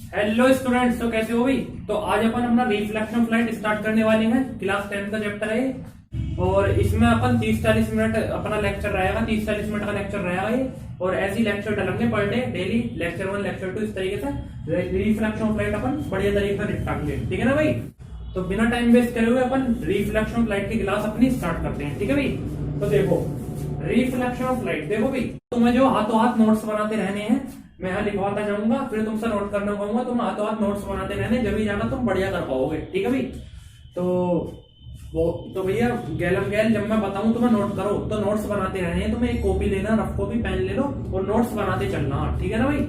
Hello students, तो कैसे हो भाई। तो आज अपन अपना रिफ्लेक्शन ऑफ लाइट स्टार्ट करने वाले हैं। क्लास 10 का चैप्टर है और इसमें अपन 30-40 मिनट अपना लेक्चर रहेगा। 30-40 मिनट का लेक्चर रहेगा ये, और ऐसी लेक्चर डालेंगे per day, daily lecture 1 lecture 2, इस तरीके से रिफ्लेक्शन ऑफ लाइट अपन बढ़िया तरीके से निपटाएंगे। ठीक है ना भाई। तो बिना टाइम वेस्ट करे हुए अपन रिफ्लेक्शन ऑफ लाइट की क्लास अपनी स्टार्ट करते हैं। ठीक है भाई। तो देखो रिफ्लेक्शन ऑफ लाइट, देखो भाई तुम्हें जो हाथों हाथ नोट्स बनाते रहने हैं, मैं यहाँ लिखवाता जाऊंगा, फिर तुमसे नोट करना कहूंगा, तुम हाथों हाथ नोट्स बनाते रहने, जब भी जाना तुम बढ़िया कर पाओगे। ठीक है भाई। तो वो तो भैया गैलम गैल जब मैं बताऊं तुम्हें नोट करो, तो नोट्स बनाते रहने हैं। तुम्हें एक कॉपी लेना, रफ कॉपी पेन ले लो और नोट्स बनाते चलना। ठीक है ना भाई।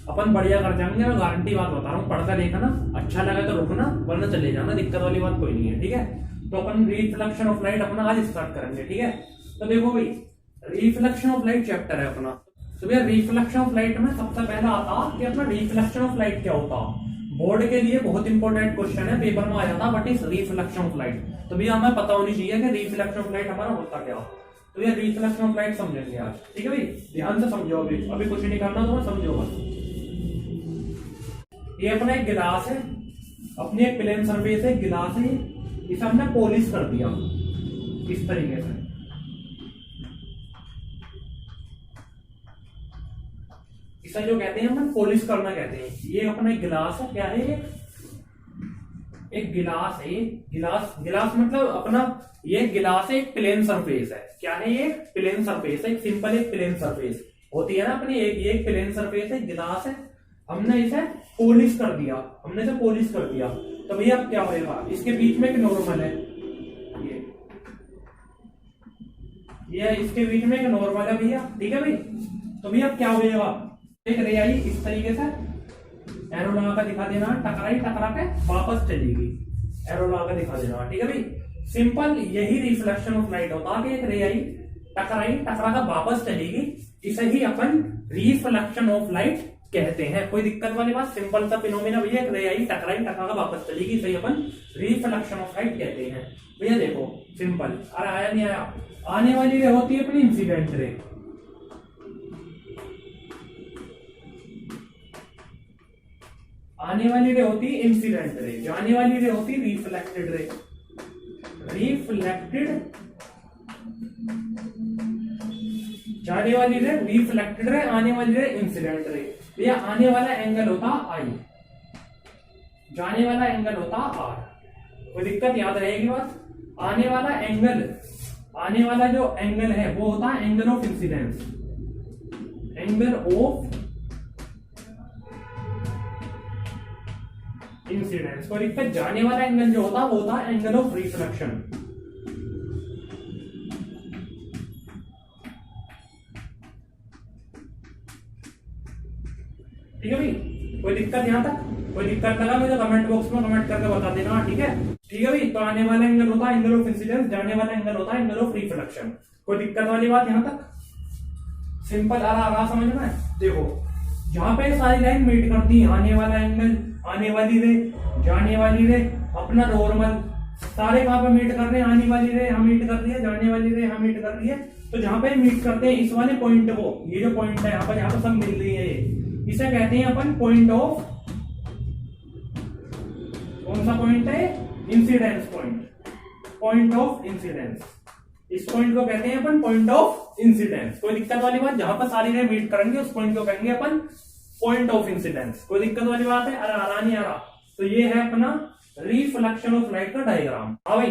अपन बढ़िया कर जाएंगे, मैं गारंटी बात बता रहा हूँ। पढ़कर देखना, अच्छा लगे तो रुकना, वरना चले जाना, दिक्कत वाली बात कोई नहीं है। ठीक है। तो अपन रिफ्लेक्शन ऑफ लाइट अपना आज स्टार्ट करेंगे। ठीक है। तो देखो भाई रिफ्लेक्शन ऑफ लाइट चैप्टर है अपना। तो भैया रिफ्लेक्शन ऑफ लाइट में सबसे पहला आता कि अपना रिफ्लेक्शन ऑफ लाइट क्या होता। बोर्ड के लिए बहुत इंपॉर्टेंट क्वेश्चन है, पेपर में आ जाता, बट इस रिफ्लेक्शन ऑफ लाइट। तो भैया हमें पता होनी चाहिए कि रिफ्लेक्शन ऑफ लाइट हमारा होता क्या। तो भैया रिफ्लेक्शन ऑफ लाइट समझेंगे आज। ठीक है भाई, ध्यान से समझो। अभी कुछ नहीं करना, तो समझो बस। ये अपना एक गिलास है, अपनी एक प्लेन सरफेस है, गिलास है, इसे हमने पॉलिश कर दिया इस तरीके से। इसे जो कहते हैं हम पॉलिश करना कहते हैं। ये अपना एक गिलास है, क्या है ये, एक गिलास है। गिलास मतलब अपना ये गिलास है, एक प्लेन सरफेस है। क्या है ये, प्लेन सरफेस है, एक सिंपल एक प्लेन सरफेस होती है ना अपनी। एक प्लेन सरफेस है, गिलास है, हमने इसे पॉलिश कर दिया, तो भैया अब क्या होगा, इसके बीच में एक नॉर्मल है, ये इसके बीच में एक नॉर्मल है भैया। ठीक है भाई। तो भैया अब क्या होगा, एक रे आई इस तरीके से, एरो लगा कर दिखा देना, टकरा के वापस चलेगी, एरो लगा कर दिखा देना। ठीक है भाई। सिंपल यही रिफ्लेक्शन ऑफ लाइट होता है कि एक रे आई टकरा कर वापस चलेगी, इसे ही अपन रिफ्लेक्शन ऑफ लाइट कहते हैं। कोई दिक्कत वाली बात, सिंपल सा फिनोमेना भैया, एक रे आई टकरा कर वापस चलेगी, इसे ही अपन रिफ्लेक्शन ऑफ लाइट कहते हैं। भैया देखो सिंपल, अरे आया नहीं आया। आने वाली रे होती है अपनी इंसिडेंट रे, आने वाली रे होती इंसिडेंट रे, जाने वाली रे होती रिफ्लेक्टेड रे। जाने वाली रे रिफ्लेक्टेड रे, आने वाली रे इंसिडेंट रे। भैया आने वाला एंगल होता आई, जाने वाला एंगल होता आर। कोई दिक्कत याद रहेगी बात। आने वाला एंगल, आने वाला जो एंगल है वो होता है angle of incidence, angle of incidence. और इसका जाने वाला एंगल जो होता है वो होता है एंगल ऑफ रिफ्लेक्शन। ठीक है भाई। कोई दिक्कत यहां तक, कोई दिक्कत लगा मुझे कमेंट बॉक्स में कमेंट करके बता देना। ठीक है। ठीक है भाई। तो आने वाला एंगल होता है एंगल ऑफ इंसिडेंस, जाने वाला एंगल होता है एंगल ऑफ रिफ्लेक्शन। कोई दिक्कत वाली बात यहां तक, सिंपल आ रहा समझ में। देखो जहां पे सारी लाइन मीट करती है, आने वाला एंगल, आने वाली रे, जाने वाली रे, अपना नॉर्मल, सारे कहां पे मीट कर रहे हैं, आने वाली रे हम मीट कर रही है, जाने वाली रे हम मीट कर रही है। तो जहां पे मीट करते हैं इस वाले पॉइंट को, ये जो पॉइंट है यहाँ पर सब मिल रही है, इसे कहते हैं अपन पॉइंट ऑफ, कौन सा पॉइंट है, incidence point, point of incidence. इस पॉइंट को कहते हैं अपन पॉइंट ऑफ इंसिडेंस। कोई दिक्कत वाली बात, जहां पर सारी रे मीट करेंगे उस पॉइंट को कहेंगे अपन पॉइंट ऑफ इंसिडेंस। कोई दिक्कत वाली बात है, अरे आ रहा नहीं आ रहा। तो ये है अपना रिफ्लेक्शन ऑफ लाइट का डायग्राम। हाँ भाई,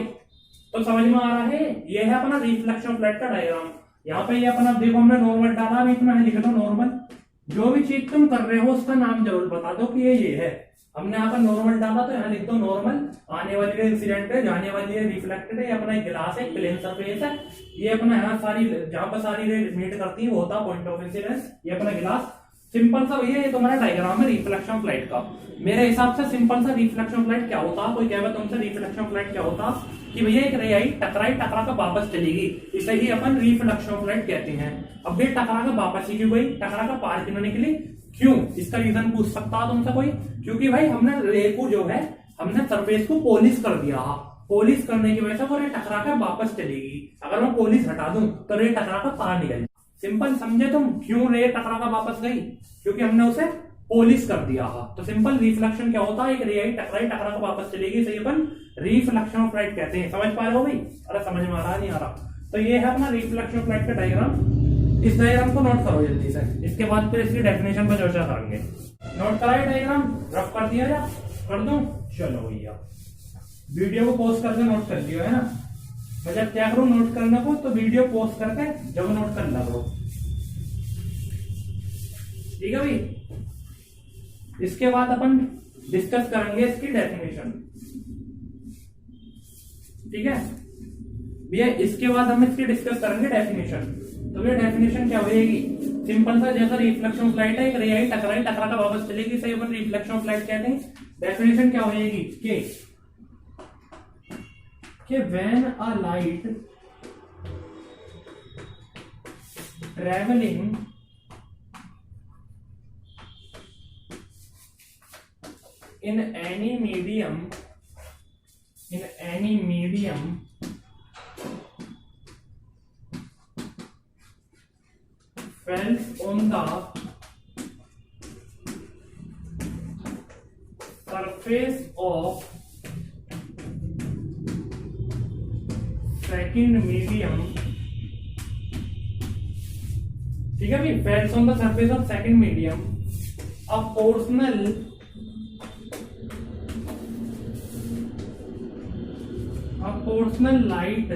तो समझ में आ रहा है, ये है अपना रिफ्लेक्शन ऑफ लाइट का डायग्राम। यहाँ पे ये अपना देखो हमने नॉर्मल डाला, बीच में लिख दो नॉर्मल। जो भी चीज तुम कर रहे हो उसका नाम जरूर बता दो कि ये है। हमने यहाँ पर नॉर्मल डाला तो यहाँ लिख दो नॉर्मल, आने वाली रे इंसिडेंट है, जाने वाली रे रिफ्लेक्टेड है। ये अपना एक गिलास है, प्लेन सरफेस है, ये अपना यहाँ सारी जहां पर सारी रे मीट करती है वो होता है पॉइंट ऑफ इंसिडेंस। ये अपना गिलास, सिंपल सा भैया ये तुम्हारा डायग्राम है रिफ्लेक्शन ऑफ लाइट का। मेरे हिसाब से सिंपल सा रिफ्लेक्शन ऑफ लाइट क्या होता, कोई कहे तुमसे रिफ्लेक्शन ऑफ लाइट क्या होता, कि भैया एक रे आई टकरा कर वापस चलेगी, इसे ही अपन रिफ्लेक्शन ऑफ लाइट कहते हैं। अब ये टकरा कर वापस ही क्यों गई, टकरा कर पार क्यों निकली, क्यों, इसका रीजन पूछ सकता है तुमसे कोई। क्योंकि भाई हमने रे को जो है, हमने सरफेस को पॉलिश कर दिया, पॉलिश करने की वजह से वो रे टकरा कर वापस चलेगी। अगर मैं पॉलिश हटा दूं तो रे टकरा कर पार निकल। सिंपल समझे तुम, क्यों रे टकरा कर वापस गई, क्योंकि हमने उसे पॉलिश कर दिया हा। तो सिंपल रिफ्लेक्शन क्या होता है, एक रे आई टकराई, टकरा के वापस चलेगी, इसे अपन रिफ्लेक्शन ऑफ लाइट कहते हैं। समझ पा रहे हो भाई? अरे समझ में आ रहा नहीं आ रहा? तो ये है अपना रिफ्लेक्शन ऑफ लाइट का डायग्राम। इस डायग्राम को नोट करो जल्दी से, इसके बाद फिर इसकी डेफिनेशन पर चर्चा करेंगे। नोट करा है डायग्राम? रफ कर दिया या कर दूं? चलो भैया, वीडियो को पॉज करके नोट कर लियो, है ना? मैं जब क्या करूं नोट करने को, तो वीडियो पॉज करके जब नोट कर ला करो, ठीक है भाई? इसके बाद अपन डिस्कस करेंगे इसकी डेफिनेशन, ठीक है भैया? इसके बाद हम इसकी डिस्कस करेंगे डेफिनेशन। तो ये डेफिनेशन क्या होगी? सिंपल सा, जैसा रिफ्लेक्शन ऑफ लाइट है, एक रे आई टकराई, टकरा का वापस चलेगी, सही अपन रिफ्लेक्शन ऑफ लाइट कहते हैं। डेफिनेशन क्या होगी कि when a light travelling in any medium falls on the surface of second medium, ठीक है भाई? falls on the surface of second medium, a portional light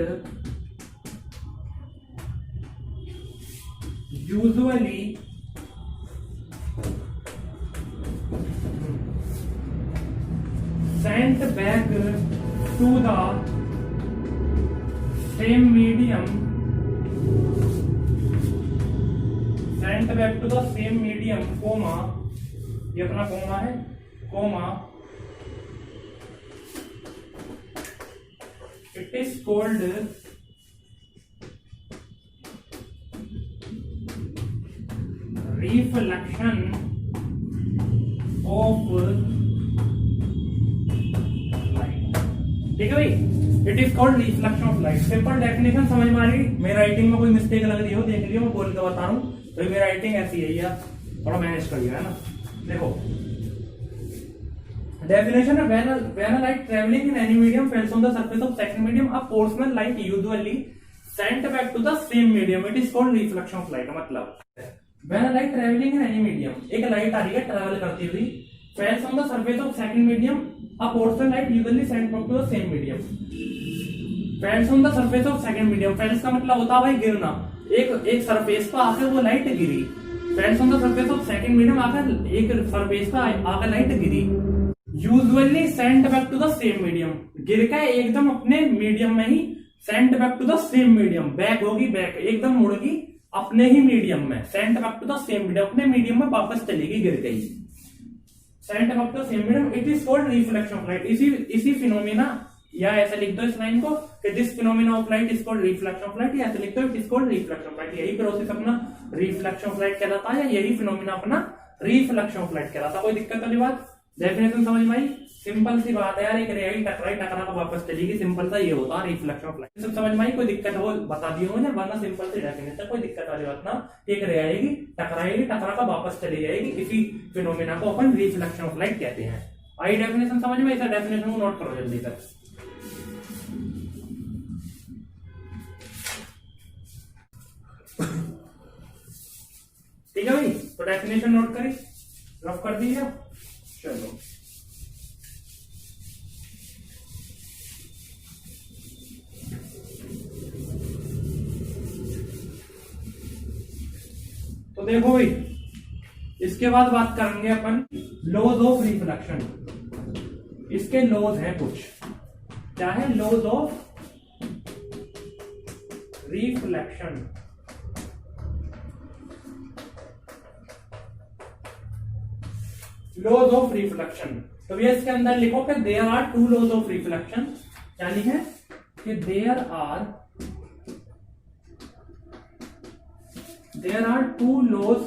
usually sent back to the same medium, comma, ये अपना comma है, comma, it is called reflection of light, ठीक है भाई? It is called reflection of light. Simple definition समझ में आ रही? मेरी राइटिंग में कोई मिस्टेक लग रही हो देख लियो, मैं बोल के बता रहा हूं। तो मेरी राइटिंग ऐसी है यार, थोड़ा मैनेज करिए, है ना? देखो definition of when a light traveling in any medium falls on the surface of second medium, a portion of light usually sent back to the same medium, it is called reflection of light। मतलब when a light traveling in any medium, एक light आ रही है travel करती हुई, falls on the surface of second medium, a portion light usually sent back to the same medium, falls on the surface of second medium। falls का मतलब होता है भाई गिरना, एक सरफेस पर आकर वो light Giri, falls on the surface of second medium, आकर एक सरफेस पर आकर लाइट गिरी, usually sent back to the same medium, गिर के एकदम अपने मीडियम में ही, sent back to the same medium, back होगी, बैक एकदम मुड़गी अपने ही मीडियम में, sent back to the same medium, अपने मीडियम में वापस चलेगी गिर गई, sent back to the same medium, it is called reflection of light. इसी फिनोमिना, या ऐसे लिख दो इस लाइन को कि this phenomena of light is called reflection of light, या ऐसे लिख दो it is called reflection of light. यही प्रोसेस अपना रिफ्लेक्शन ऑफ लाइट कहलाता है, या यही फिनोमिना अपना रिफ्लेक्शन ऑफ लाइट कहलाता है। कोई दिक्कत वाली बात? डेफिनेशन समझ में आई? सिंपल सी बात है यार, एक रे आई टकराई, टकरा को वापस चलेगी, सिंपल सा ये होता है रिफ्लेक्शन ऑफ लाइट। सब समझ में आई? कोई दिक्कत हो बता दियो मुझे, वरना सिंपल सी डेफिनेशन, कोई दिक्कत वाली बात ना। एक रे आएगी, टकराएगी, टकरा का वापस चली जाएगी, इसी फिनोमिना को अपन रिफ्लेक्शन ऑफ लाइट कहते हैं। आई डेफिनेशन समझ में? इस डेफिनेशन को नोट करो जल्दी से। ठीक है भाई? तो डेफिनेशन नोट करी, रफ कर दीजिए। चलो तो देखो भाई, इसके बाद बात करेंगे अपन लॉज ऑफ रिफ्लेक्शन। इसके लॉज हैं कुछ, क्या है? Laws of reflection. Laws of reflection, तो भैया इसके अंदर लिखो कि there are two laws of reflection. क्या लिखे? कि there are two laws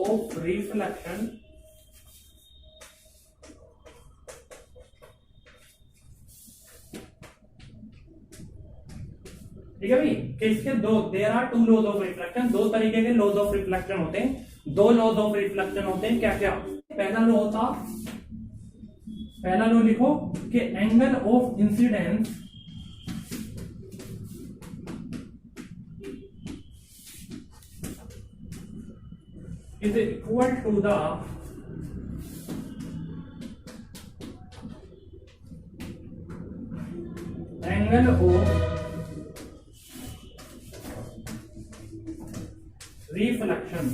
of reflection ठीक है भाई? कि इसके दो, there are two laws of reflection, दो तरीके के लॉज ऑफ रिफ्लेक्शन होते हैं। दो लॉज ऑफ रिफ्लेक्शन होते हैं क्या क्या। पहला लॉ लिखो कि angle of incidence is equal to the angle of reflection।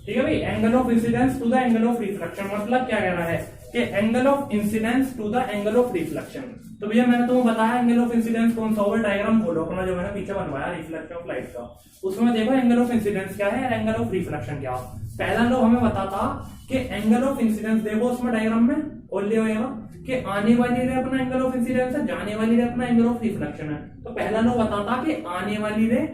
ठीक है भाई, angle of incidence to the angle of reflection मतलब क्या कह रहा है कि angle of incidence to the angle of reflection. तो भैया मैंने तुम्हें बताया एंगल ऑफ इंसिडेंस कौन सा होगा, डायग्राम खोलो अपना जो मैंने पीछे बनवाया रिफ्लेक्शन ऑफ लाइट का, उसमें देखो एंगल ऑफ इंसिडेंस क्या है और एंगल ऑफ रिफ्लेक्शन क्या। पहला लॉ हमें बताता कि एंगल ऑफ इंसिडेंस देखो उसमें डायग्राम में खोल लिया होगा कि आने वाली रे अपना एंगल ऑफ इंसिडेंस है, जाने वाली रे अपना एंगल ऑफ रिफ्लेक्शन है। तो पहला लॉ बताता कि आने वाली रे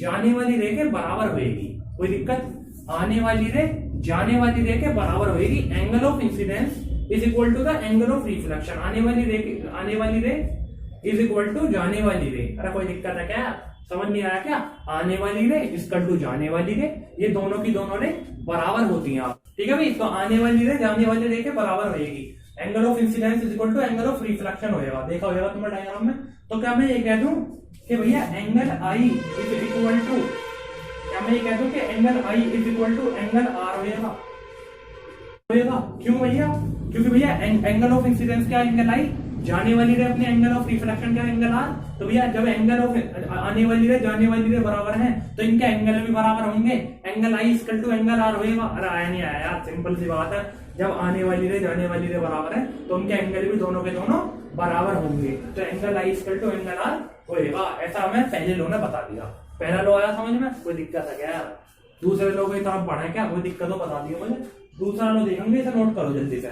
जाने वाली रे के बराबर होगी, कोई दिक्कत, आने वाली रे जाने वाली रे के बराबर होगी। Angle of incidence is equal to the angle of reflection, आने वाली रे इज इक्वल टू जाने वाली रे। अरे कोई दिक्कत है क्या, समझ नहीं आया क्या, आने वाली रे इज इक्वल टू जाने वाली रे, ये दोनों की दोनों रे बराबर होती हैं आप, ठीक है भाई। तो आने वाली रे जाने वाली रे के बराबर होगी। Angle of incidence is equal to angle of reflection होगा, देखा होगा तुम्हें डायग्राम में। तो क्या मैं ये कह दूं कि भैया angle i is equal to, क्या मैं ये कह दूं कि angle i is equal to angle r होगा। क्यों भैया, क्योंकि भैया एंगल ऑफ इंसिडेंस क्या एंगल आई, जाने वाली रे अपने एंगल ऑफ रिफ्लेक्शन क्या एंगल आर। तो भैया जब एंगल ऑफ आने वाली रे जाने वाली रे बराबर है तो इनके एंगल भी बराबर होंगे, angle i equal to angle r होगा। अरे आया नहीं आया यार, सिंपल सी बात है, जब आने वाली रे जाने वाली रे बराबर है तो उनके एंगल भी दोनों के दोनों बराबर होंगे, तो angle i equal to angle r होगा। ऐसा हमें पहले लॉ ने बता दिया। पहला लॉ आया समझ में, कोई दिक्कत है क्या यार। दूसरे लॉ की तरफ बढ़े क्या, कोई दिक्कत हो बता दियो मुझे। दूसरा लॉ देखेंगे, इसे नोट करो जल्दी से।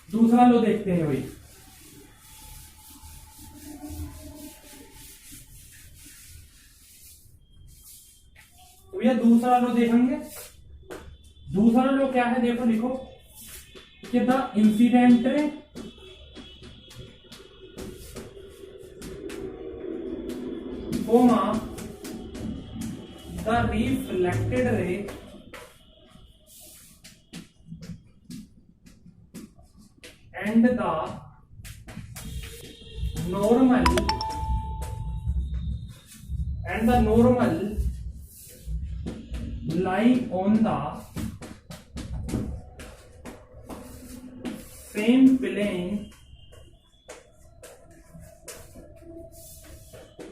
दूसरा लॉ देखते हैं भाई। तो भैया दूसरा लॉ देखेंगे। दूसरा लॉ क्या है देखो, लिखो कि the incident ray comma the reflected ray and the normal lie on the same plane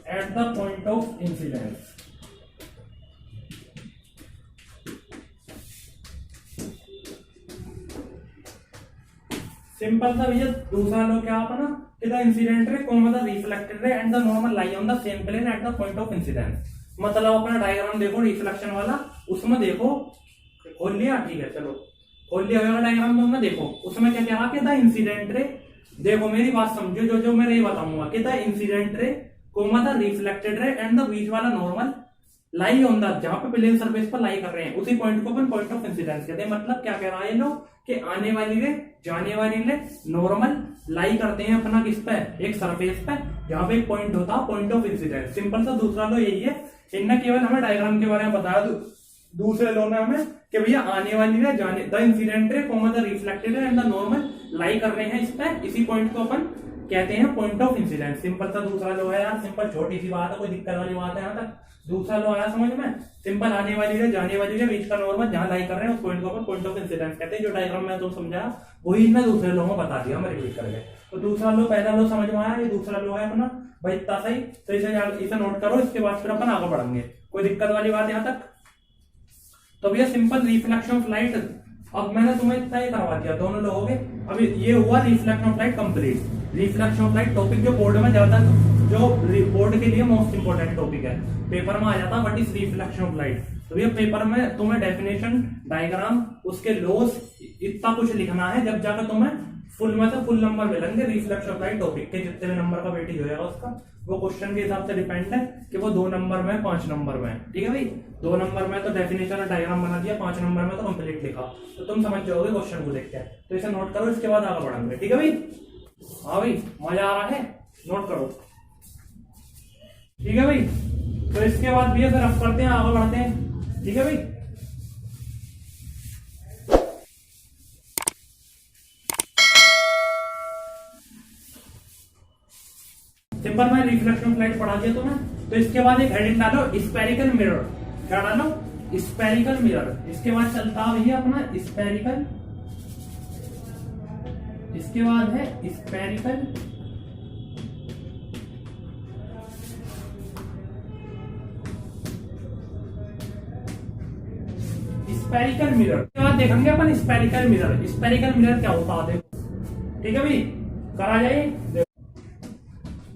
at the point of incidence। Simple सा भैया दूसरा लो क्या अपना कि the incident ray comma the reflected ray and the normal lie on the same plane at the point of incidence. मतलब अपना diagram देखो रिफ्लेक्शन वाला, उसमें देखो खोल लिया, ठीक है चलो खोल लिया होगा डायग्राम तुमने, देखो उसमें क्या कहा कि द इंसिडेंट रे, देखो मेरी बात समझो, जो मैं नहीं बताऊंगा कि the incident ray comma the reflected ray and the बीच वाला नॉर्मल लाई ऑन द, जहां पे प्लेन सरफेस पर लाई कर रहे हैं उसी पॉइंट को अपन पॉइंट ऑफ इंसिडेंस कहते हैं। मतलब क्या कह रहा है लोग कि आने वाली रे जाने वाली रे नॉर्मल लाई करते हैं अपना किस पे, एक सरफेस पे, जहां पे एक पॉइंट होता है पॉइंट ऑफ इंसिडेंस। सिंपल सा दूसरा लो यही है, इनने केवल हमें डायग्राम के बारे में बताया। दूसरे लो ने हमें कि भैया आने वाली रे जाने the incident ray comma the reflected ray and the normal lie कर रहे हैं इस पे, इसी पॉइंट को अपन कहते हैं पॉइंट ऑफ इंसिडेंस। सिंपल सा दूसरा लो है यार, सिंपल छोटी सी बात है, कोई दिक्कत वाली बात है यहाँ तक। दूसरा लो आया समझ में, सिंपल आने वाली रे जाने वाली रे बीच का नॉर्मल जहां लाई कर रहे हैं उस पॉइंट को अपन पॉइंट ऑफ इंसिडेंस कहते हैं। जो डायग्राम में तुम समझा वही मैं दूसरे लो में बता दिया, मैं रिपीट करके। तो दूसरा लो पहला लो समझ में आया, ये दूसरा लो है अपना भाई इतना सही। तो इसे नोट करो, इसके बाद फिर अपन आगे बढ़ेंगे। कोई दिक्कत वाली बात यहाँ तक। तो भैया सिंपल रिफ्लेक्शन ऑफ लाइट, अब मैंने तुम्हें इतना ही करवा दिया दोनों लोगों के। अभी ये हुआ reflection of light complete. Reflection of light topic जो बोर्ड में ज्यादा, जो बोर्ड के लिए मोस्ट इंपोर्टेंट टॉपिक है, पेपर में आ जाता what is reflection of light. तो ये पेपर में तुम्हें डेफिनेशन, डायग्राम, उसके लॉस, इतना कुछ लिखना है, जब जाकर तुम्हें फुल में से फुल नंबर मिलेंगे। रिफ्लेक्शन ऑफ लाइट टॉपिक के जितने भी नंबर का वेटेज होगा उसका, वो क्वेश्चन के हिसाब से डिपेंड है कि वो 2 नंबर में 5 नंबर में, ठीक है भाई। 2 नंबर में तो डेफिनेशन और डायग्राम बना दिया, 5 नंबर में तो कंप्लीट लिखा, तो तुम समझ जाओगे क्वेश्चन को देख के। तो इसे नोट करो, इसके बाद आगे बढ़ेंगे, ठीक है भाई। हाँ भाई मजा आ रहा है, नोट करो, ठीक है भाई। तो इसके बाद भैया फिर अब करते हैं, आगे बढ़ते हैं। ठीक है भाई, सिंपल मैं रिफ्लेक्शन फ्लाइट पढ़ा दिया तुम्हें। तो इसके बाद एक हेडिंग डालो स्पेरिकल मिरर। क्या डालो? Spherical mirror. इसके बाद चलता भैया अपना स्पेरिकल, इसके बाद है स्पेरिकल स्पेरिकल मिरर। इसके बाद देखेंगे अपन स्पेरिकल मिरर। स्पेरिकल मिरर क्या होता है देखो। ठीक है भाई, करा जाए।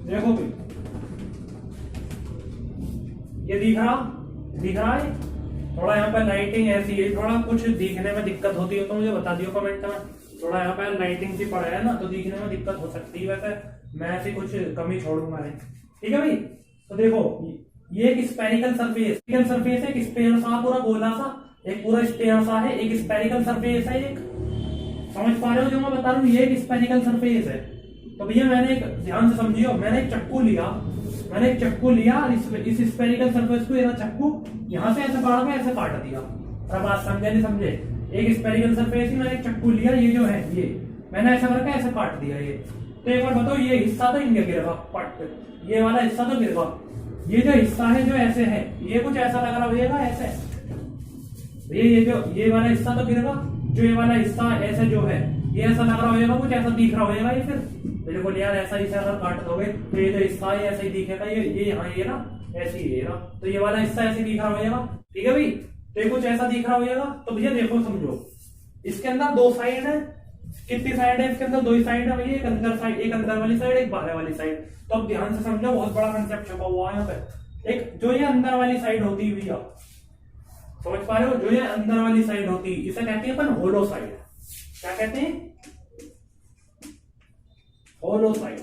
देखो भाई, ये दिख रहा है। थोड़ा यहाँ पर लाइटिंग ऐसी है, थोड़ा कुछ दिखने में दिक्कत होती है तो मुझे बता दियो कमेंट में। थोड़ा यहाँ पर लाइटिंग सी पड़ा है ना, तो दिखने में दिक्कत हो सकती है। वैसे मैं ऐसी कुछ कमी छोड़ूंगा नहीं। ठीक है भाई, तो देखो ये एक स्पेरिकल सरफेस, एक स्पेयर सा पूरा गोला सा, एक पूरा स्पेयर सा है, एक स्पेरिकल सरफेस है। एक समझ पा रहे हो जो मैं बता रहा हूँ? ये एक स्पेरिकल सरफेस है। तो भैया मैंने एक, ध्यान से समझियो, मैंने एक चक्कू लिया इस स्पेरिकल सरफेस को, ये चक्कू यहाँ से ऐसे काट के ऐसे काट दिया। अब बात समझे नहीं समझे? एक स्पेरिकल सरफेस ही मैंने एक चक्कू लिया, ये जो है ये मैंने ऐसा करके ऐसे काट दिया ये। तो एक बार बताओ, ये हिस्सा तो इनके गिरेगा पट, ये वाला हिस्सा तो गिरेगा। ये जो हिस्सा है जो ऐसे है, ये कुछ ऐसा लग रहा होगा ऐसे, ये वाला हिस्सा तो गिरेगा। जो ये वाला हिस्सा ऐसे जो है, ये ऐसा लग रहा होगा, कुछ ऐसा दिख रहा होगा। ये फिर बिल्कुल यार ऐसा ही अगर काट दोगे तो ये जो हिस्सा है ऐसे ही दिखेगा। ये यहाँ ये ना ऐसे ही है ना, तो ये वाला हिस्सा ऐसे दिख रहा होगा। ठीक है भाई, तो ये कुछ ऐसा दिख रहा होगा। तो भैया देखो समझो, इसके अंदर दो साइड है। कितनी साइड है इसके अंदर? दो ही साइड है भैया, एक अंदर साइड, एक अंदर वाली साइड, एक बाहर वाली साइड। तो अब ध्यान से समझो, बहुत बड़ा कंसेप्ट छुपा हुआ है यहाँ पे। एक जो ये अंदर वाली साइड होती है भैया, समझ पा रहे हो? जो ये अंदर वाली साइड होती है इसे कहते हैं अपन होलो साइड। क्या कहते हैं? होलो साइड।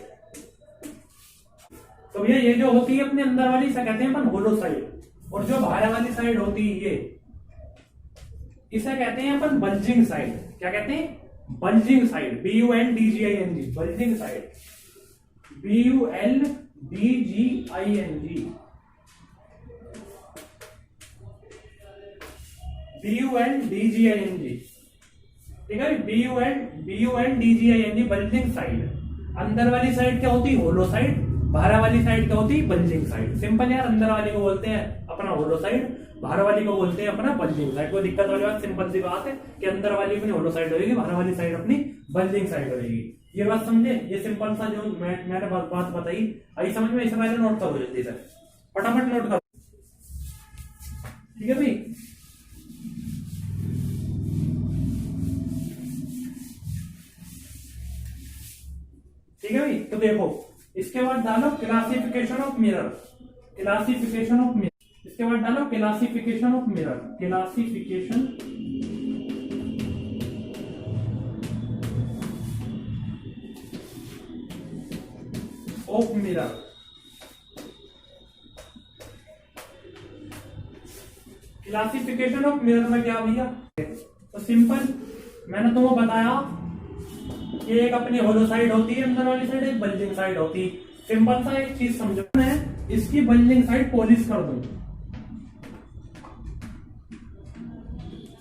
तो भैया ये जो होती है अपने अंदर वाली, इसे कहते हैं अपन होलो साइड। और जो बाहर वाली साइड होती है ये, इसे कहते हैं अपन बल्जिंग साइड। क्या कहते हैं? Bulging side. BULDGING, bulging side. BULDGING, BULDGING। ठीक है, BULDGING, बल्जिंग साइड। अंदर वाली साइड क्या होती है? होलो साइड। बाहर वाली साइड क्या होती है? Bulging side. सिंपल यार, अंदर वाली को बोलते हैं अपना होलो साइड, बाहर वाली को बोलते हैं अपना बल्जिंग साइड। कोई दिक्कत वाली बात, सिंपल सी बात है कि अंदर वाली अपनी होलो साइड होगी, बाहर वाली साइड अपनी बल्जिंग साइड होगी। ये बात समझे? ये सिंपल सा जो मैंने बात बताई, आई समझ में? इसे पहले नोट करो जल्दी से, फटाफट नोट करो। ठीक है भाई, ठीक है भाई। तो देखो इसके बाद डालो classification of mirror. Classification of mirror. इसके बाद डालो classification of mirror. Classification of mirror. Classification of mirror में क्या भैया? तो सिंपल, मैंने तुम्हें बताया कि एक अपनी होलो साइड होती है अंदर वाली साइड, एक बल्जिंग साइड होती है। सिंपल सा एक चीज समझो, मैं इसकी बल्जिंग साइड पॉलिश कर दूं।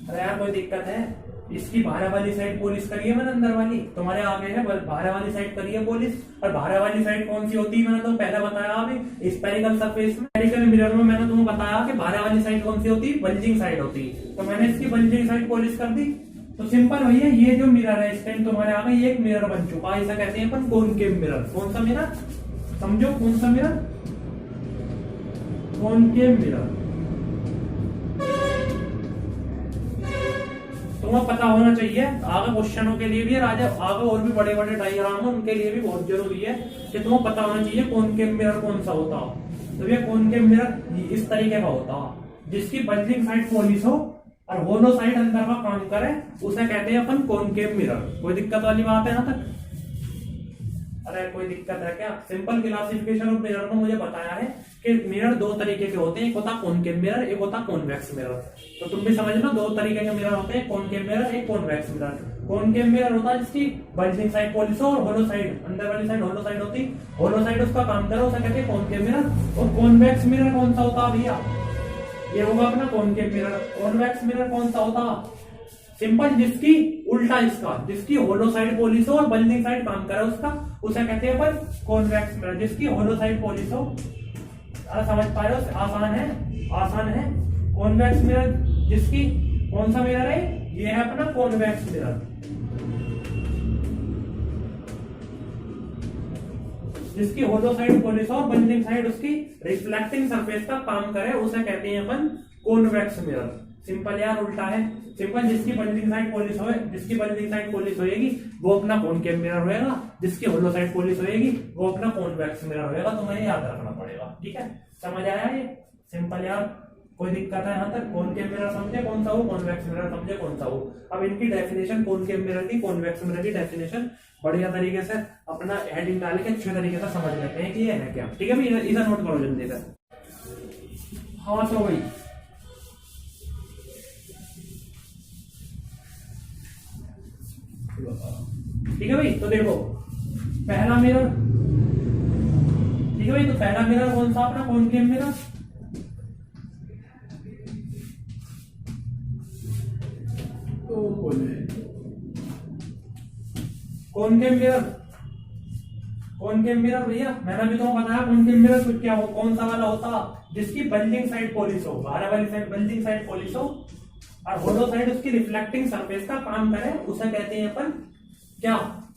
अरे यार कोई दिक्कत है? इसकी बाहर वाली साइड पॉलिश करिए मैंने, अंदर वाली तुम्हारे आगे है, बाहर वाली साइड करिए पॉलिश। और बाहर वाली साइड कौन सी होती है? मैंने तो पहले बताया अभी, स्पेरिकल सरफेस में, स्पेरिकल मिरर में मैंने तुम्हें बताया कि बाहर वाली साइड कौन सी होती है? बल्जिंग साइड होती है। तो मैंने इसकी बल्जिंग साइड पॉलिश कर दी। तो सिंपल भैया, ये जो मिरर है इस टाइम तुम्हारे आगे, ये एक मिरर बन चुका है। इसे कहते हैं अपन कॉनकेव मिरर। कौन सा मिरर? समझो, कौन सा मिरर? Concave mirror. तुम्हें पता होना चाहिए, आगे क्वेश्चनों के लिए भी आगे और भी बड़े बड़े डायग्राम है, उनके लिए भी बहुत जरूरी है कि तुम्हें पता होना चाहिए कॉनकेव मिरर कौन सा होता है। तो ये कॉनकेव मिरर इस तरीके का होता है, जिसकी बल्जिंग साइड पॉलिश हो और होलो साइड अंदर का काम करे, उसे कहते हैं अपन कॉनकेव मिरर। कोई दिक्कत वाली बात है यहाँ तक? अरे कोई दिक्कत है क्या? सिंपल क्लासिफिकेशन ऑफ मिरर में मुझे बताया है कि मिरर दो तरीके के होते हैं, एक होता कॉनकेव मिरर, एक होता कॉन्वेक्स मिरर। तो तुम भी समझ लो, दो तरीके के मिरर होते हैं, कॉनकेव मिरर, एक कॉन्वेक्स मिरर। कॉनकेव मिरर होता है जिसकी बल्जिंग साइड पॉलिश हो और होलो साइड, अंदर वाली साइड होलो साइड होती, होलो साइड उसका काम करो, उसे कहते हैं कॉनकेव मिरर। और कॉन्वेक्स मिरर कौन सा होता भैया? ये होगा अपना कॉनकेव मिरर। कॉन्वेक्स मिरर कौन सा होता? सिंपल, जिसकी उल्टा इसका, जिसकी होलो साइड पॉलिश हो और बल्जिंग साइड काम करे उसका, उसे कहते हैं अपन कॉन्वेक्स मिरर, जिसकी होलो साइड पॉलिश हो। समझ पा रहे हो? आसान है, आसान है। कॉन्वेक्स मिरर जिसकी, कौन सा मिरर है ये? है अपना कॉन्वेक्स मिरर, जिसकी होलो साइड पॉलिश हो और बल्जिंग साइड उसकी रिफ्लेक्टिंग सरफेस का काम करे, उसे कहते हैं अपन कॉन्वेक्स मिरर। सिंपल यार, उल्टा है। सिंपल, जिसकी बल्जिंग साइड पॉलिश हो, जिसकी बल्जिंग साइड पॉलिश होएगी वो अपना कॉनकेव मिरर होएगा, जिसकी होलो साइड पॉलिश होएगी वो अपना कॉन्वेक्स मिरर होएगा। तुम्हें याद रखना पड़ेगा, ठीक है? समझ आया ये? सिंपल यार, कोई दिक्कत है यहाँ तक? कॉनकेव मिरर समझे कौन सा हो, कॉन्वेक्स मिरर समझे कौन सा हो। अब इनकी डेफिनेशन, कॉनकेव मिरर की, कॉन्वेक्स मिरर की डेफिनेशन बढ़िया तरीके से अपना हेडिंग डाल के अच्छे तरीके से समझ लेते हैं कि ये है क्या। ठीक है भाई, इधर नोट करो जल्दी से। हाँ तो भाई ठीक है भाई, तो देखो पहला मिरर, ठीक है भाई, तो पहला मिरर कौन सा? अपना concave mirror. Concave mirror, concave mirror भैया मैंने भी तो बताया कॉनकेव मिरर तो क्या हो, कौन सा वाला होता? जिसकी बल्जिंग साइड पॉलिश हो, बाहर वाली साइड बल्जिंग साइड पॉलिश हो और होलो साइड उसकी रिफ्लेक्टिंग सरफेस का काम करे, उसे कहते हैं अपन क्या?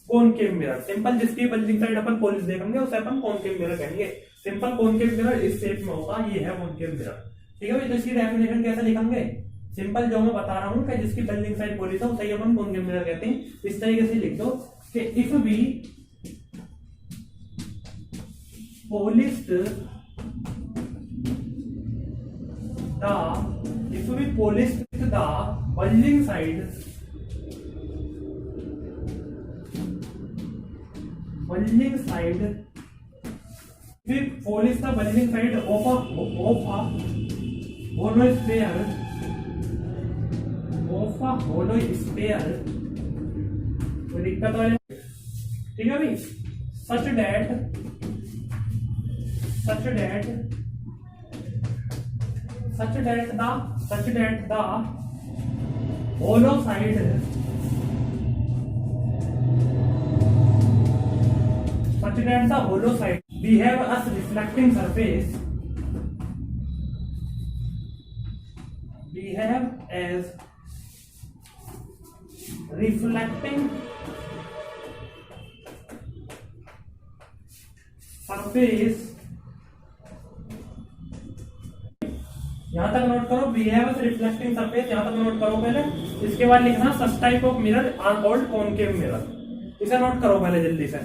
Concave mirror. सिंपल, जिसकी बल्जिंग साइड अपन पॉलिश देखेंगे उसे अपन कॉनकेव मिरर कहेंगे। सिंपल, कॉनकेव मिरर इस शेप में होगा, ये है कॉनकेव मिरर। ठीक है भाई, तो इसकी डेफिनेशन कैसे लिखेंगे? सिंपल, जो मैं बता रहा हूं कि जिसकी बल्जिंग साइड पॉलिश हो उसे अपन कॉनकेव मिरर कहते हैं। इस तरीके से लिख दो कि if be polished the bulging side we polish the bulging side of a hollow sphere कोई दिक्कत वाले? ठीक है भाई, such that the hollow side behave as reflecting surface, behave as reflecting surface। यहां तक नोट करो, बिहेव एज रिफ्लेक्टिंग सरफेस, यहां तक नोट करो पहले। इसके बाद लिखना such type of mirror are called concave mirror. इसे नोट करो पहले जल्दी से।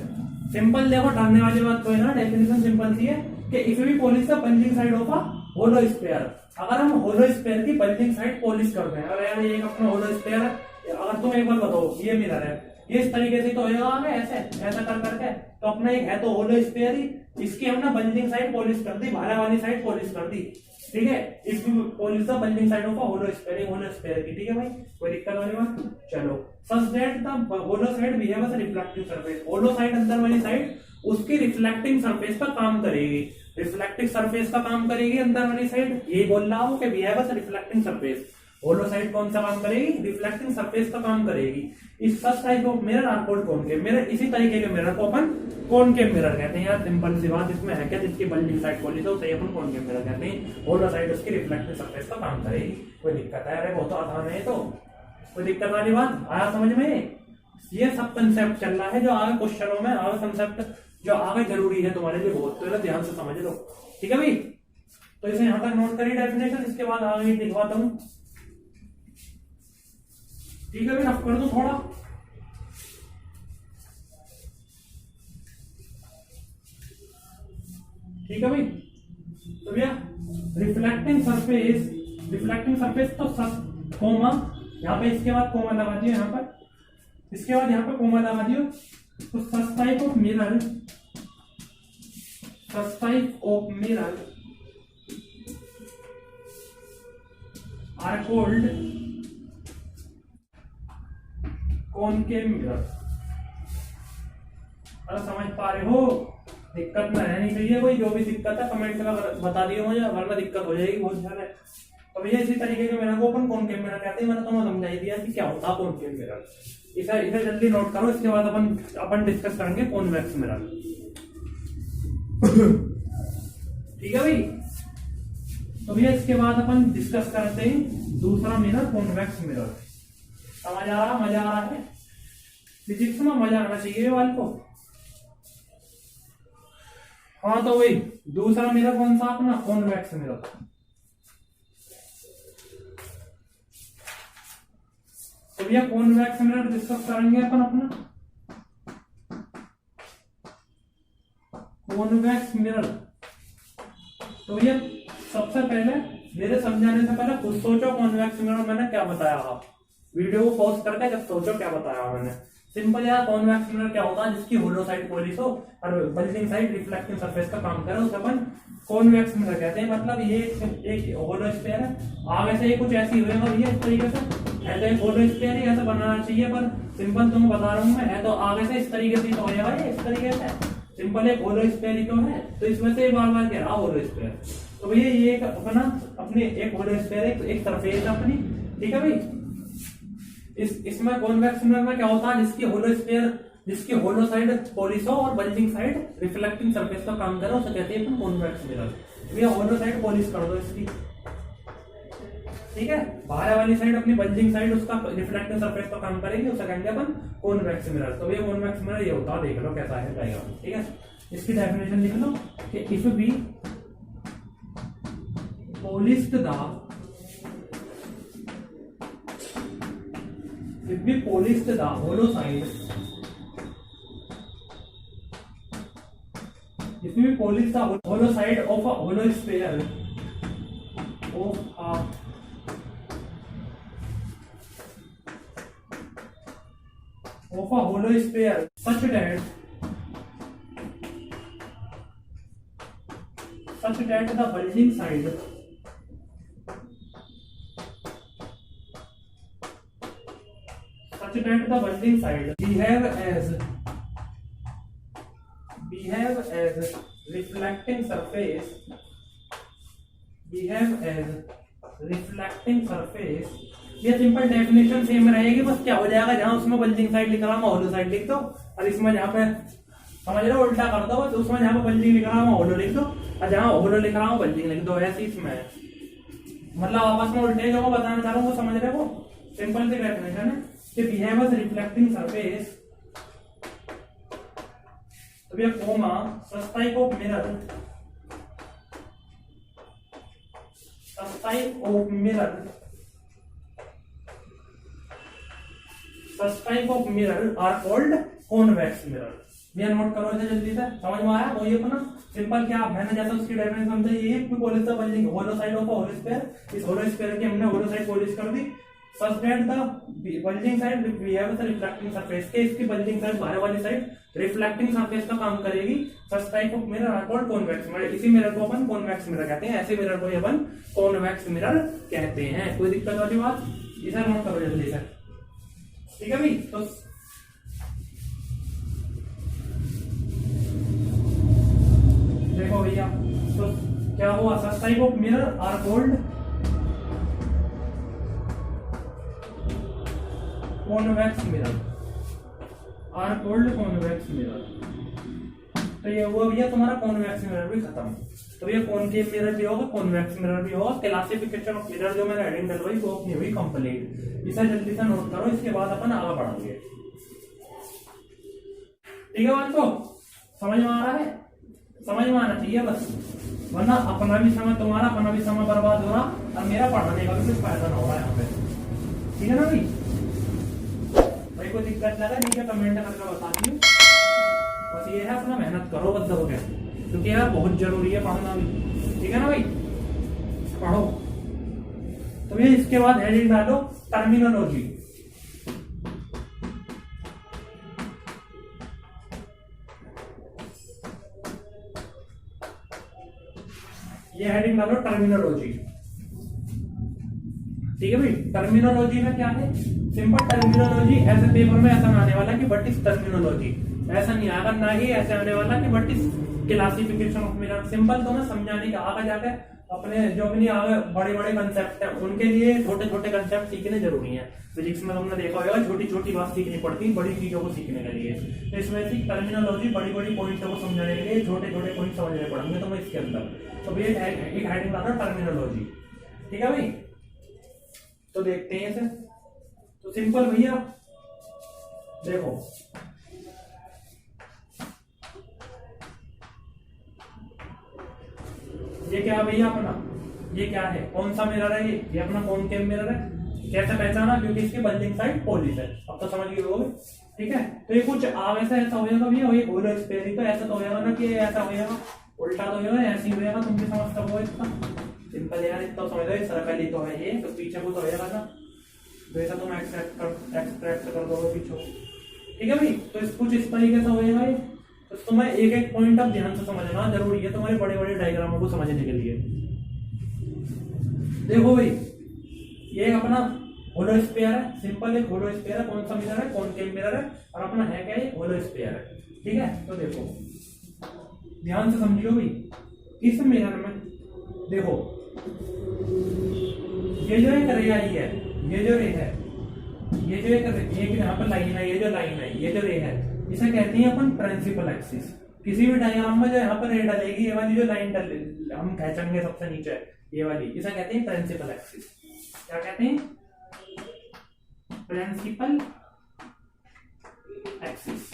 सिंपल, देखो डरने वाली बात तो है ना, डेफिनेशन सिंपल सी है कि if we polish the bulging side of a hollow sphere, अगर हम होलो स्फीयर की बल्जिंग साइड पॉलिश करते हैं, अगर यार ये अपना होलो स्फीयर है, अगर तुम एक बार बताओ ये मिरर है, ये इस तरीके से तो होगा हमें ऐसे ऐसा कर करके, तो अपना एक है तो होलो स्फीयर ही, इसकी हमने बल्जिंग साइड पॉलिश कर दी, बाहर वाली साइड पॉलिश कर दी। ठीक है, if polish the bulging side of a hollow sphere की। ठीक है भाई, कोई दिक्कत वाली बात? चलो, such that the hollow side behave as reflecting surface, hollow side अंदर वाली साइड उसकी रिफ्लेक्टिंग सरफेस का काम करेगी, रिफ्लेक्टिंग सरफेस का काम करेगी अंदर वाली साइड। यही बोल रहा हूं कि behave as reflecting surface. Hollow side कौन सा काम करेगी? रिफ्लेक्टिंग सरफेस का काम करेगी। इस such type of mirror are called concave mirror. इसी तरीके के मिरर को अपन कॉनकेव मिरर कहते हैं। यार सिंपल सी बात इसमें है क्या, जिसकी बल्जिंग साइड पॉलिश हो उसे अपन कॉनकेव मिरर कहते हैं। होलो साइड उसकी रिफ्लेक्टिव सरफेस का काम करेगी। कोई दिक्कत है? अरे बहुत आसान है, तो कोई दिक्कत वाली बात आया समझ में? ये सब कंसेप्ट चल रहा है जो आगे क्वेश्चनों में, आगे कंसेप्ट जो आगे जरूरी है तुम्हारे लिए बहुत, तो ध्यान से समझ लो। ठीक है भाई, तो इसे यहां तक नोट करिए डेफिनेशन, इसके बाद आगे दिखवाता हूं। ठीक है भाई, रफ कर दो थोड़ा। ठीक है भाई, तो भैया रिफ्लेक्टिंग सरफेस तो कोमा, यहाँ पे इसके बाद कोमा लगा दियो, यहाँ पर इसके बाद यहाँ पे कोमा लगा दियो, तो such type of mirror are called concave mirror. अगर समझ पा रहे हो, दिक्कत में रहनी चाहिए कोई, जो भी दिक्कत है कमेंट में बता दियो मुझे, वरना दिक्कत हो जाएगी बहुत ज्यादा। तो भैया इसी तरीके के मिरर को अपन कॉनकेव मिरर कहते हैं। मैंने तुम्हें समझा दिया कि क्या होता है कॉनकेव मिरर। इसे जल्दी नोट करो, इसके बाद अपन डिस्कस करेंगे कॉन्वेक्स मिरर। ठीक है भाई। तो भैया इसके बाद अपन डिस्कस करते हैं दूसरा मिरर, कॉन्वेक्स मिरर। समझ आ रहा, मजा आ रहा है? फिजिक्स में मजा आना चाहिए वाल को। हाँ तो वही दूसरा मिरर कौन सा अपना, कॉन्वेक्स मिरर। तो भैया कॉन्वेक्स मिरर डिस्कस करेंगे अपन अपना कॉन्वेक्स मिरर। तो भैया सबसे पहले मेरे समझाने से पहले खुद सोचो कॉन्वेक्स मिरर मैंने क्या बताया था। वीडियो को पॉज करके जब सोचो क्या बताया मैंने। सिंपल यार, कॉन्वेक्स मिरर क्या होता है, जिसकी होलो साइड पॉलिश हो और बल्जिंग साइड रिफ्लेक्टिंग सरफेस का काम करे, उसे अपन कॉन्वेक्स मिरर कहते हैं। मतलब ये एक होलो स्फीयर है, आगे से ये कुछ ऐसी होगा भैया इस तरीके से, ऐसा एक होलो स्फीयर ही ऐसा बनाना चाहिए, पर सिंपल तुमको बता रहा हूँ मैं, है तो आगे से इस तरीके से तो होगा ये इस तरीके से। सिंपल एक होलो स्फीयर ही क्यों है, तो इसमें से बार बार कह रहा होलो स्फीयर। तो भैया ये एक अपना अपने एक होलो स्फीयर एक सरफेस है अपनी, ठीक है भाई। इसमें कॉन्वेक्स मिरर में क्या होता है, जिसकी होलो स्फीयर, जिसकी होलो साइड पॉलिश हो और बल्जिंग साइड रिफ्लेक्टिंग सरफेस का काम करे, उसे कहते हैं कॉन्वेक्स मिरर। भैया होलो साइड पॉलिश कर दो इसकी, ठीक है। बाहर वाली साइड अपनी बल्जिंग साइड उसका रिफ्लेक्टिंग सरफेस का काम करेगी, उसे कहेंगे अपन कॉन्वेक्स मिरर। तो भैया कॉन्वेक्स मिरर ये होता है, देख लो कैसा है डायग्राम, ठीक है। इसकी डेफिनेशन लिख लो कि if we polished the hollow side, if we polish the hollow side of a hollow sphere such that the bulging side behave as reflecting surface, ये सिंपल डेफिनेशन सेम रहेगी, बस क्या हो जाएगा, जहां उसमें बल्जिंग साइड लिख रहा हूं होलो साइड लिख दो, और इसमें जहां पे समझ रहे हो उल्टा कर दो, तो उसमें जहां पे बल्जिंग लिख रहा हूं होलो लिख दो, और जहां होलो लिख रहा हूं बल्जिंग लिख दो, ऐसे इसमें है। मतलब आपस में उल्टे जो मैं बताना चाह रहा हूँ वो समझ रहे हो, सिंपल सी डेफिनेशन है कि बिहेव एज रिफ्लेक्टिंग सरफेस, तो ये comma such type of mirror, such type of mirror are called convex mirror। ये नोट करो इसे जल्दी से, समझ में आया? वही अपना सिंपल क्या मैंने जैसा उसकी डेफिनेशन समझाई, ये भी polish the bulging hollow side of hollow sphere, इस होलो स्फीयर की हमने होलो साइड पॉलिश कर दी, such that the bulging side behave as a reflecting surface, के इसकी बल्जिंग साइड बाहर वाली साइड रिफ्लेक्टिंग सरफेस का काम करेगी। such type of mirror are called convex mirror। इसी मिरर को अपन कॉन्वेक्स मिरर कहते हैं, ऐसे मिरर को अपन कॉन्वेक्स मिरर कहते हैं। कोई दिक्कत वाली बात? इसे नोट करो जल्दी से, ठीक है भाई। तो देखो भैया, तो क्या हुआ, such type of mirror are called convex mirror, are called convex mirror. तो ये हुआ भैया तुम्हारा कॉन्वेक्स मिरर भी खत्म। तो ये कॉनकेव मिरर भी होगा, कॉन्वेक्स मिरर भी होगा। क्लासिफिकेशन ऑफ मिरर जो मैंने हेडिंग डलवाई वो अपनी हुई कंप्लीट। इसे जल्दी से नोट करो, इसके बाद अपन आगे बढ़ेंगे, ठीक है। बात को समझ में आ रहा है? समझ में आना चाहिए बस, वरना अपना भी समय, तुम्हारा अपना भी समय बर्बाद हो रहा और मेरा पढ़ने का भी कुछ फायदा ना हो रहा है यहाँ पे, ठीक है ना भाई? भाई कोई दिक्कत लगा नहीं है कमेंट करके बता दीजिए। बस ये है, अपना मेहनत करो बद्ध हो गया, क्योंकि यार बहुत जरूरी है पढ़ना भी, ठीक है ना भाई? पढ़ो। तो ये इसके बाद हेडिंग डालो टर्मिनोलॉजी। ये हेडिंग डालो टर्मिनोलॉजी। ठीक है भाई। टर्मिनोलॉजी में क्या है, सिंपल टर्मिनोलॉजी ऐसे पेपर में ऐसा आने वाला कि व्हाट इज टर्मिनोलॉजी, ऐसा नहीं आएगा, ना ही ऐसे आने वाला कि what is classification of mineral. Simple तुम्हें समझाने का, आगे जाके अपने जो भी आगे बड़े बड़े कंसेप्ट है उनके लिए छोटे छोटे कंसेप्ट सीखने जरूरी है। फिजिक्स में तुमने देखा होगा छोटी छोटी बात सीखनी पड़ती है बड़ी चीजों को सीखने के लिए। तो इसमें से टर्मिनोलॉजी बड़ी बड़ी पॉइंटों को समझाने के लिए छोटे छोटे पॉइंट समझने पड़ेंगे तुम्हें इसके अंदर। तो ये एक हेडिंग आता है टर्मिनोलॉजी, ठीक है भाई। तो देखते हैं इसे। तो सिंपल भैया देखो, ये क्या है भैया अपना, ये क्या है, कौन सा मिरर है, ये अपना कॉनकेव मिरर है। कैसे पहचाना, क्योंकि इसकी बल्जिंग साइड पोलिश है। अब तो समझ गए लोग, ठीक है। तो ये कुछ आगे से ऐसा हो जाएगा भैया, ये होलो स्फेयर, तो ऐसा तो हो जाएगा ना कि ऐसा हो जाएगा, उल्टा तो हो जाएगा, ऐसे ही हो जाएगा। तुम भी समझ सको इसका, सिंपल यार, इतना समझ लो, सर्कल ही तो है ये, तो पीछे को तो हो जाएगा ना, वैसा तुम एक्सट्रैक्ट कर दोगे पीछे, ठीक है भाई। तो इस कुछ इस तरीके से हो जाएगा ये। तो तुम्हें एक एक पॉइंट अब ध्यान से समझना जरूरी है तुम्हारे बड़े बड़े डायग्रामों को समझने के लिए। देखो भाई, ये अपना होलो स्फीयर है, सिंपल एक होलो स्फीयर है। कौन सा मिरर है, कॉनकेव मिरर है, और अपना है क्या, ये होलो स्फीयर है, ठीक है। तो देखो ध्यान से समझियो भाई, इस मिरर में देखो ये जो एक रे आई है, ये जो रे है, ये जो एक यहाँ पर लाइन है, ये जो लाइन है, ये जो रे है, इसे कहते हैं अपन प्रिंसिपल एक्सिस। किसी भी डायग्राम में जो यहाँ पर रे डलेगी, ये वाली जो लाइन डल हम खींचेंगे सबसे नीचे, ये वाली, इसे कहते हैं प्रिंसिपल एक्सिस। क्या कहते हैं, प्रिंसिपल एक्सिस।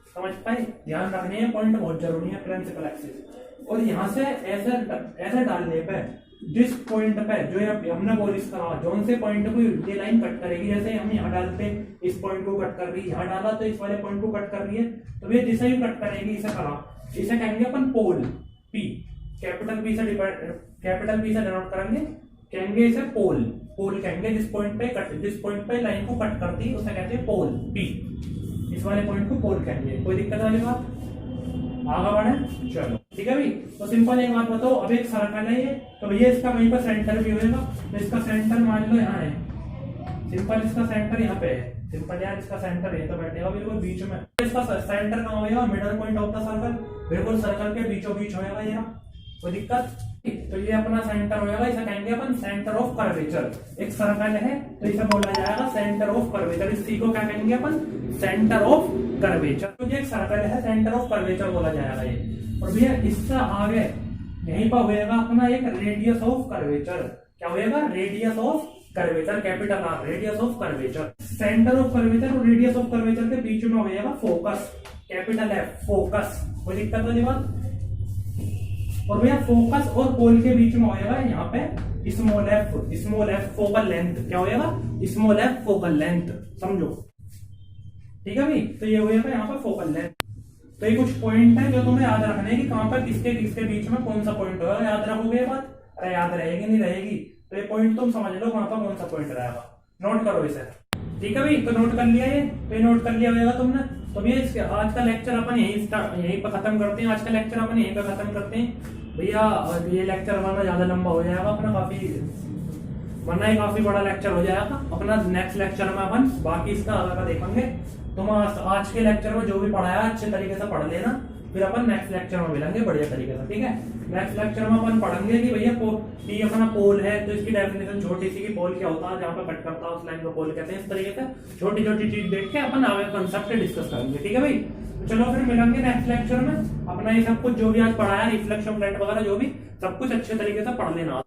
समझ पाए, ध्यान रखने हैं, पॉइंट बहुत जरूरी है, प्रिंसिपल एक्सिस। और यहाँ से ऐसे डालने पे जिस पॉइंट पे जो हमने बोलिस करा, जोन से पॉइंट को ये लाइन कट करेगी, जैसे हम यहाँ डालते इस पॉइंट को कट कर रही है, यहाँ डाला तो इस वाले पॉइंट को कट कर रही है, तो ये जिसे भी कट करेगी इसे करा, इसे कहेंगे अपन पोल पी, कैपिटल पी से डिनोट करेंगे, कहेंगे इसे पोल, पोल कहेंगे जिस पॉइंट पे लाइन को कट करती है उसे कहते हैं पोल पी, इस वाले पॉइंट को पोल कहेंगे। कोई दिक्कत वाली बात, आगे बढ़े, चलो ठीक है भाई। तो सिंपल एक बात बताओ, अब एक सर्कल है ये, तो भैया इसका वहीं पर सेंटर भी होगा, तो इसका सेंटर मान लो यहाँ है, सिंपल इसका सेंटर यहाँ पे है, सिंपल यार इसका सेंटर है तो बैठेगा बिल्कुल बीच में। इसका सेंटर कहाँ होगा, middle point of the circle, बिल्कुल सर्कल के बीचों बीच होगा ये, कोई दिक्कत। तो ये अपना सेंटर होगा, इसे कहेंगे अपन सेंटर ऑफ कर्वेचर। एक सर्कल है तो इसे बोला जाएगा सेंटर ऑफ कर्वेचर, इसी को क्या कहेंगे अपन, सेंटर ऑफ कर्वेचर। तो ये एक सर्कल है, सेंटर ऑफ कर्वेचर बोला जाएगा ये। और भैया इससे आगे यहीं पर होएगा अपना एक रेडियस ऑफ कर्वेचर। क्या होएगा, radius of curvature, capital R, radius of curvature. Centre of curvature और रेडियस ऑफ कर्वेचर के बीच में होएगा फोकस, कैपिटल एफ, फोकस। कोई दिक्कत वाली बात। और भैया फोकस और पोल के बीच में होएगा यहाँ पे स्मॉल एफ फोकल लेंथ। क्या होएगा, स्मॉल एफ फोकल लेंथ, समझो, ठीक है भाई। तो ये होएगा यहाँ पर फोकल लेंथ। तो ये कुछ पॉइंट है जो तुम्हें याद रखने हैं कि कहां पर किसके किसके बीच में कौन सा पॉइंट होगा। याद रखोगे ये बात, अरे याद रहेगी नहीं रहेगी, तो ये पॉइंट तुम समझ लो वहां पर कौन सा पॉइंट रहेगा, नोट करो इसे, ठीक है भाई। तो नोट कर लिया ये, तो ये नोट कर लिया होगा तुमने। तो भैया इसके आज का लेक्चर अपन यहीं पर खत्म करते हैं, आज का लेक्चर अपन यहीं पर खत्म करते हैं भैया। ये लेक्चर हमारा ज्यादा लंबा हो जाएगा अपना, वरना ये काफी बड़ा लेक्चर हो जाएगा अपना। नेक्स्ट लेक्चर में अपन बाकी इसका आगे देखेंगे। तुम आज के लेक्चर में जो भी पढ़ाया अच्छे तरीके से पढ़ लेना, फिर अपन नेक्स्ट लेक्चर में मिलेंगे बढ़िया तरीके से, ठीक है। नेक्स्ट लेक्चर में अपन पढ़ेंगे कि भैया ये अपना पोल है तो इसकी डेफिनेशन छोटी सी, कि पोल क्या होता है, जहाँ पे कट करता है उस लाइन को पोल कहते हैं। इस तरीके से छोटी छोटी चीज देख के अपन आगे कंसेप्ट डिस्कस करेंगे, ठीक है भाई। चलो फिर मिलेंगे नेक्स्ट लेक्चर में। अपना ये सब कुछ जो भी आज पढ़ाया, रिफ्लेक्शन फ्लाइट वगैरह जो भी, सब कुछ अच्छे तरीके से पढ़ लेना।